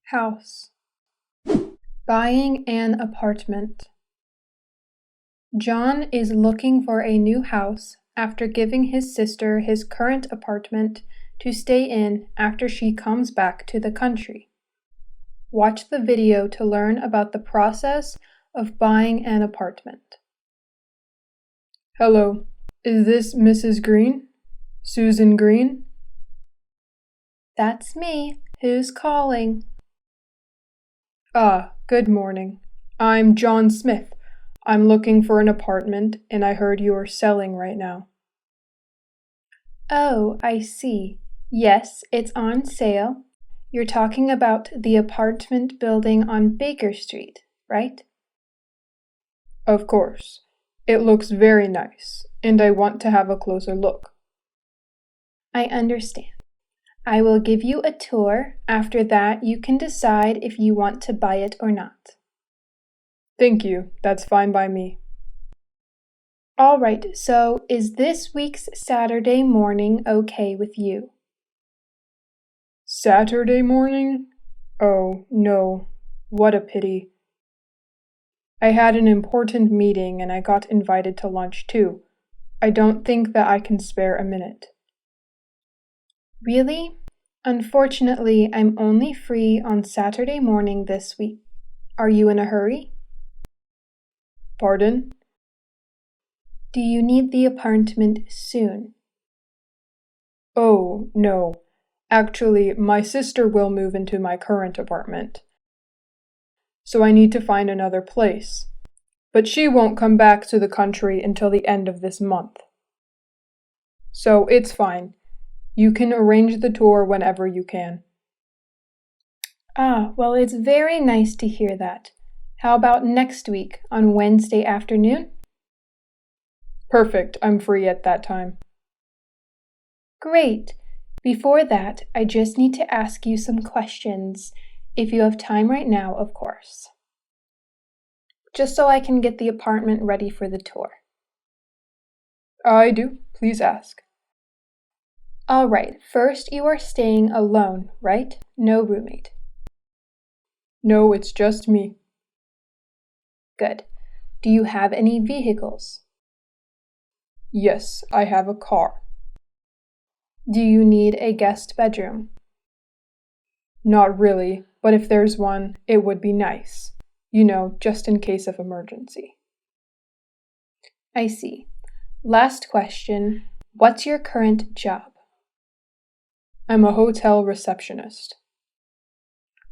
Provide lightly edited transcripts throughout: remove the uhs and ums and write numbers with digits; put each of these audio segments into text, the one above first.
House. Buying an apartment. John is looking for a new house after giving his sister his current apartment to stay in after she comes back to the country. Watch the video to learn about the process of buying an apartment. Hello, is this Mrs. Green? Susan Green? That's me. Who's calling? Good morning. I'm John Smith. I'm looking for an apartment, and I heard you are selling right now. Oh, I see. Yes, it's on sale. You're talking about the apartment building on Baker Street, right? Of course. It looks very nice, and I want to have a closer look. I understand. I will give you a tour. After that, you can decide if you want to buy it or not. Thank you. That's fine by me. All right, so is this week's Saturday morning okay with you? Saturday morning? Oh, no. What a pity. I had an important meeting and I got invited to lunch too. I don't think that I can spare a minute. Really? Unfortunately, I'm only free on Saturday morning this week. Are you in a hurry? Pardon? Do you need the apartment soon? Oh, no. Actually, my sister will move into my current apartment. So I need to find another place. But she won't come back to the country until the end of this month. So it's fine. You can arrange the tour whenever you can. Well, it's very nice to hear that. How about next week, on Wednesday afternoon? Perfect, I'm free at that time. Great. Before that, I just need to ask you some questions, if you have time right now, of course. Just so I can get the apartment ready for the tour. I do. Please ask. All right, first you are staying alone, right? No roommate. No, it's just me. Good. Do you have any vehicles? Yes, I have a car. Do you need a guest bedroom? Not really, but if there's one, it would be nice. You know, just in case of emergency. I see. Last question. What's your current job? I'm a hotel receptionist.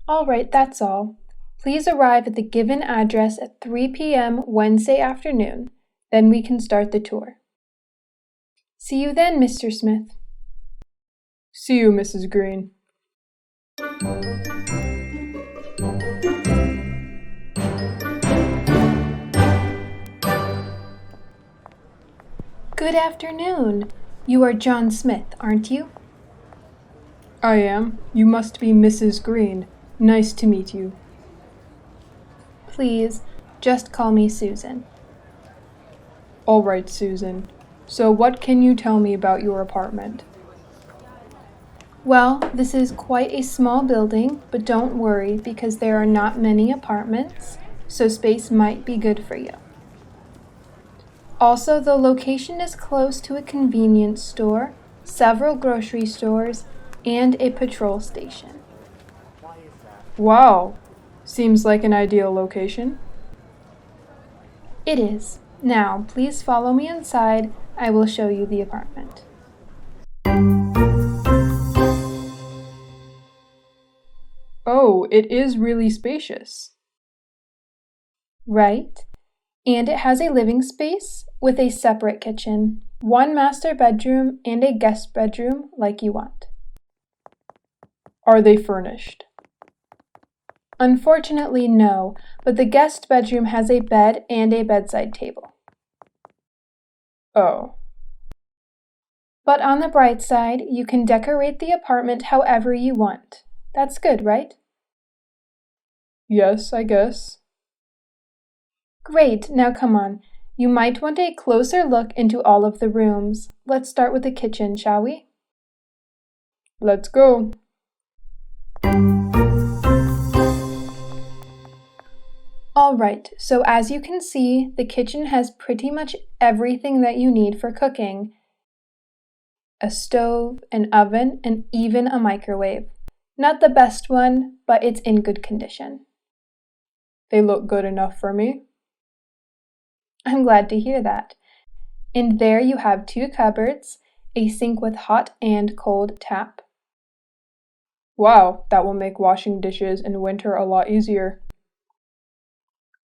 All right, that's all. Please arrive at the given address at 3 p.m. Wednesday afternoon. Then we can start the tour. See you then, Mr. Smith. See you, Mrs. Green. Good afternoon. You are John Smith, aren't you? I am. You must be Mrs. Green. Nice to meet you. Please, just call me Susan. All right, Susan. So what can you tell me about your apartment? Well, this is quite a small building, but don't worry because there are not many apartments, so space might be good for you. Also, the location is close to a convenience store, several grocery stores, and a patrol station. Wow! Seems like an ideal location. It is. Now, please follow me inside. I will show you the apartment. Oh, it is really spacious. Right. And it has a living space with a separate kitchen, one master bedroom, and a guest bedroom like you want. Are they furnished? Unfortunately, no, but the guest bedroom has a bed and a bedside table. Oh. But on the bright side, you can decorate the apartment however you want. That's good, right? Yes, I guess. Great, now come on. You might want a closer look into all of the rooms. Let's start with the kitchen, shall we? Let's go. Alright, so as you can see, the kitchen has pretty much everything that you need for cooking. A stove, an oven, and even a microwave. Not the best one, but it's in good condition. They look good enough for me. I'm glad to hear that. And there you have 2 cupboards, a sink with hot and cold tap. Wow, that will make washing dishes in winter a lot easier.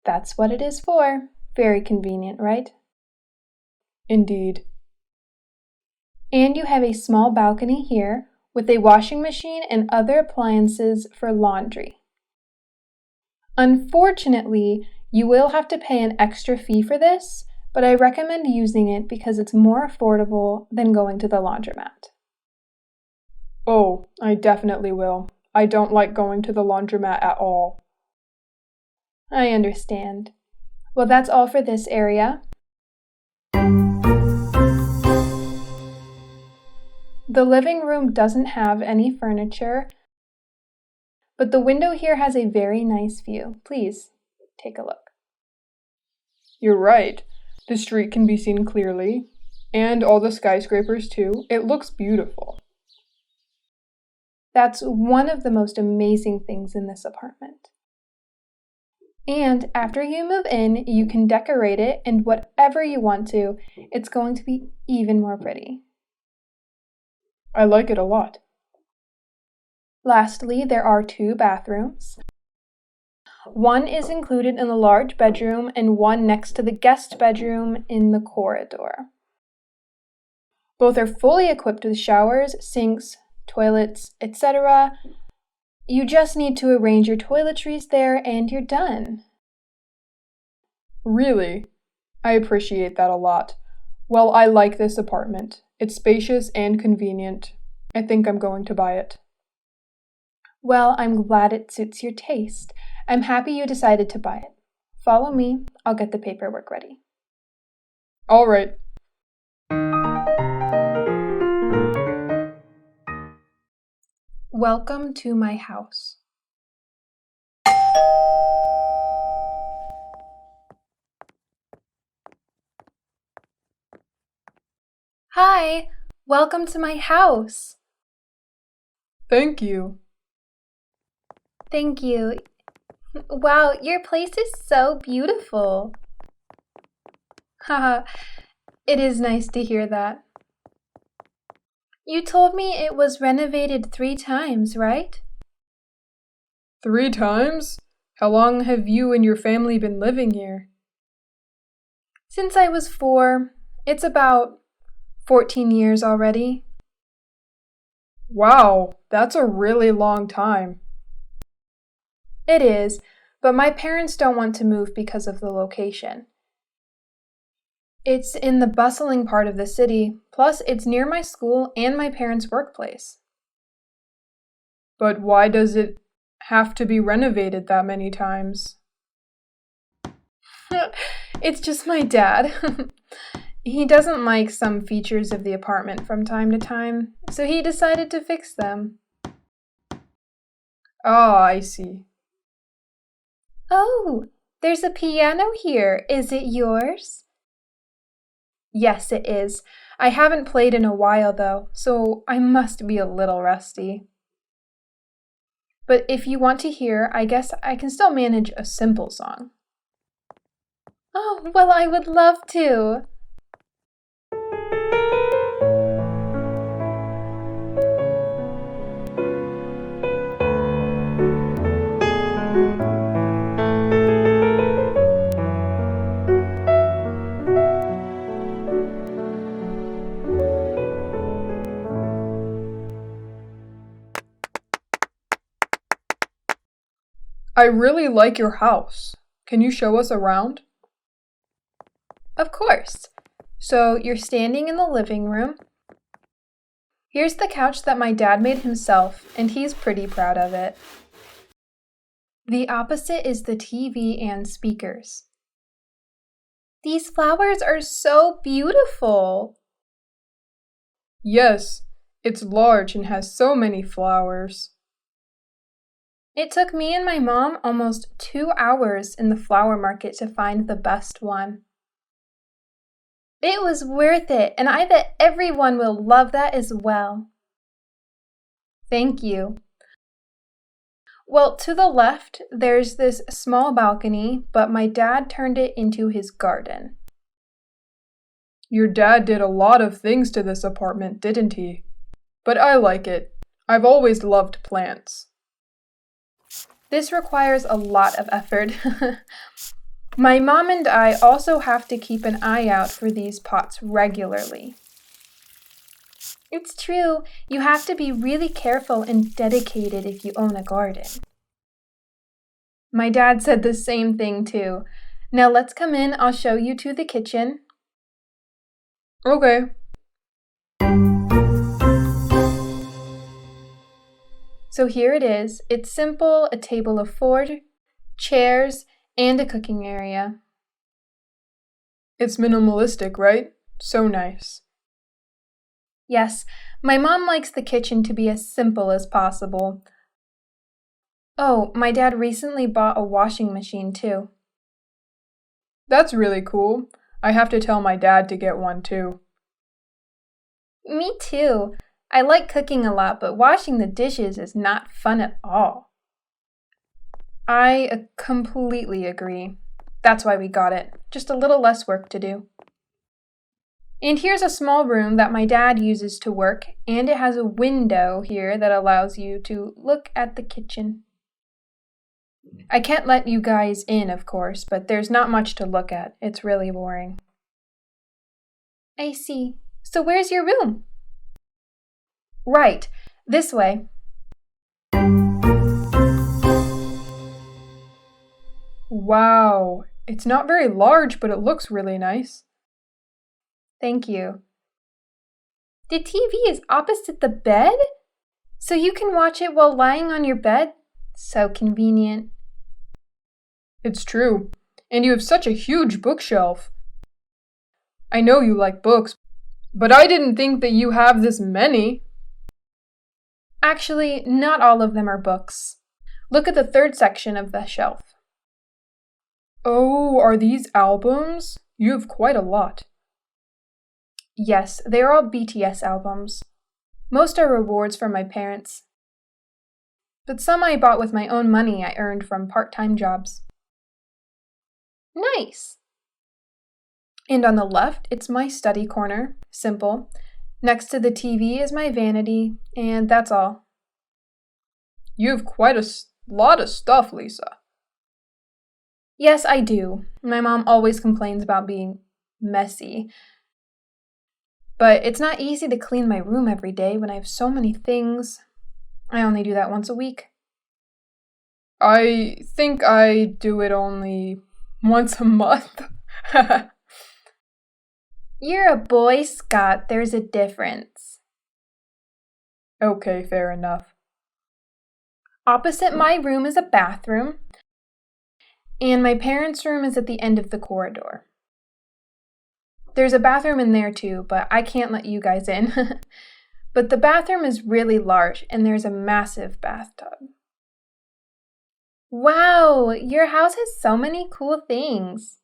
That's what it is for. Very convenient, right? Indeed. And you have a small balcony here with a washing machine and other appliances for laundry. Unfortunately, you will have to pay an extra fee for this, but I recommend using it because it's more affordable than going to the laundromat. Oh, I definitely will. I don't like going to the laundromat at all. I understand. Well, that's all for this area. The living room doesn't have any furniture, but the window here has a very nice view. Please take a look. You're right. The street can be seen clearly, and all the skyscrapers too. It looks beautiful. That's one of the most amazing things in this apartment. And after you move in, you can decorate it and whatever you want to. It's going to be even more pretty. I like it a lot. Lastly, there are 2 bathrooms. One is included in the large bedroom and one next to the guest bedroom in the corridor. Both are fully equipped with showers, sinks, toilets, etc. You just need to arrange your toiletries there and you're done. Really? I appreciate that a lot. Well, I like this apartment. It's spacious and convenient. I think I'm going to buy it. Well, I'm glad it suits your taste. I'm happy you decided to buy it. Follow me. I'll get the paperwork ready. All right. Welcome to my house. Hi, welcome to my house. Thank you. Thank you. Wow, your place is so beautiful. Haha, it is nice to hear that. You told me it was renovated 3 times, right? 3 times? How long have you and your family been living here? Since I was 4. It's about 14 years already. Wow, that's a really long time. It is, but my parents don't want to move because of the location. It's in the bustling part of the city, plus it's near my school and my parents' workplace. But why does it have to be renovated that many times? It's just my dad. He doesn't like some features of the apartment from time to time, so he decided to fix them. Oh, I see. Oh, there's a piano here. Is it yours? Yes, it is. I haven't played in a while, though, so I must be a little rusty. But if you want to hear, I guess I can still manage a simple song. Oh, well, I would love to. I really like your house. Can you show us around? Of course. So you're standing in the living room. Here's the couch that my dad made himself, and he's pretty proud of it. The opposite is the TV and speakers. These flowers are so beautiful. Yes, it's large and has so many flowers. It took me and my mom almost 2 hours in the flower market to find the best one. It was worth it, and I bet everyone will love that as well. Thank you. Well, to the left, there's this small balcony, but my dad turned it into his garden. Your dad did a lot of things to this apartment, didn't he? But I like it. I've always loved plants. This requires a lot of effort. My mom and I also have to keep an eye out for these pots regularly. It's true, you have to be really careful and dedicated if you own a garden. My dad said the same thing too. Now let's come in, I'll show you to the kitchen. Okay. So here it is. It's simple, a table of 4 chairs, and a cooking area. It's minimalistic, right? So nice. Yes, my mom likes the kitchen to be as simple as possible. Oh, my dad recently bought a washing machine too. That's really cool. I have to tell my dad to get one too. Me too. I like cooking a lot, but washing the dishes is not fun at all. I completely agree. That's why we got it. Just a little less work to do. And here's a small room that my dad uses to work, and it has a window here that allows you to look at the kitchen. I can't let you guys in, of course, but there's not much to look at. It's really boring. I see. So where's your room? Right, this way. Wow, it's not very large, but it looks really nice. Thank you. The TV is opposite the bed? So you can watch it while lying on your bed? So convenient. It's true. And you have such a huge bookshelf. I know you like books, but I didn't think that you have this many. Actually, not all of them are books. Look at the 3rd section of the shelf. Oh, are these albums? You have quite a lot. Yes, they are all BTS albums. Most are rewards from my parents. But some I bought with my own money I earned from part-time jobs. Nice! And on the left, it's my study corner. Simple. Next to the TV is my vanity, and that's all. You have quite a lot of stuff, Lisa. Yes, I do. My mom always complains about being messy. But it's not easy to clean my room every day when I have so many things. I only do that once a week. I think I do it only once a month. You're a Boy Scout, there's a difference. Okay, fair enough. Opposite my room is a bathroom, and my parents' room is at the end of the corridor. There's a bathroom in there too, but I can't let you guys in. But the bathroom is really large, and there's a massive bathtub. Wow, your house has so many cool things.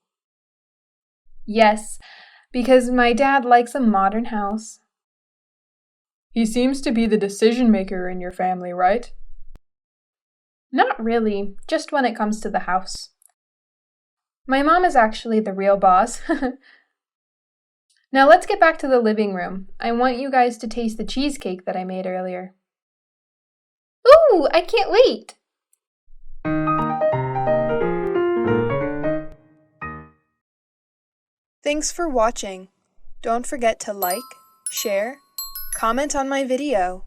Yes, because my dad likes a modern house. He seems to be the decision maker in your family, right? Not really, just when it comes to the house. My mom is actually the real boss. Now let's get back to the living room. I want you guys to taste the cheesecake that I made earlier. Ooh, I can't wait! Thanks for watching. Don't forget to like, share, comment on my video.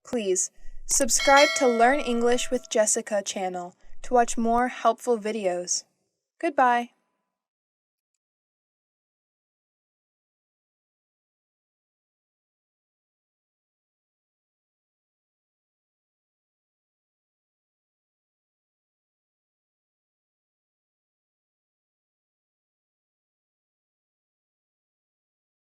Please, subscribe to Learn English with Jessica channel to watch more helpful videos. Goodbye.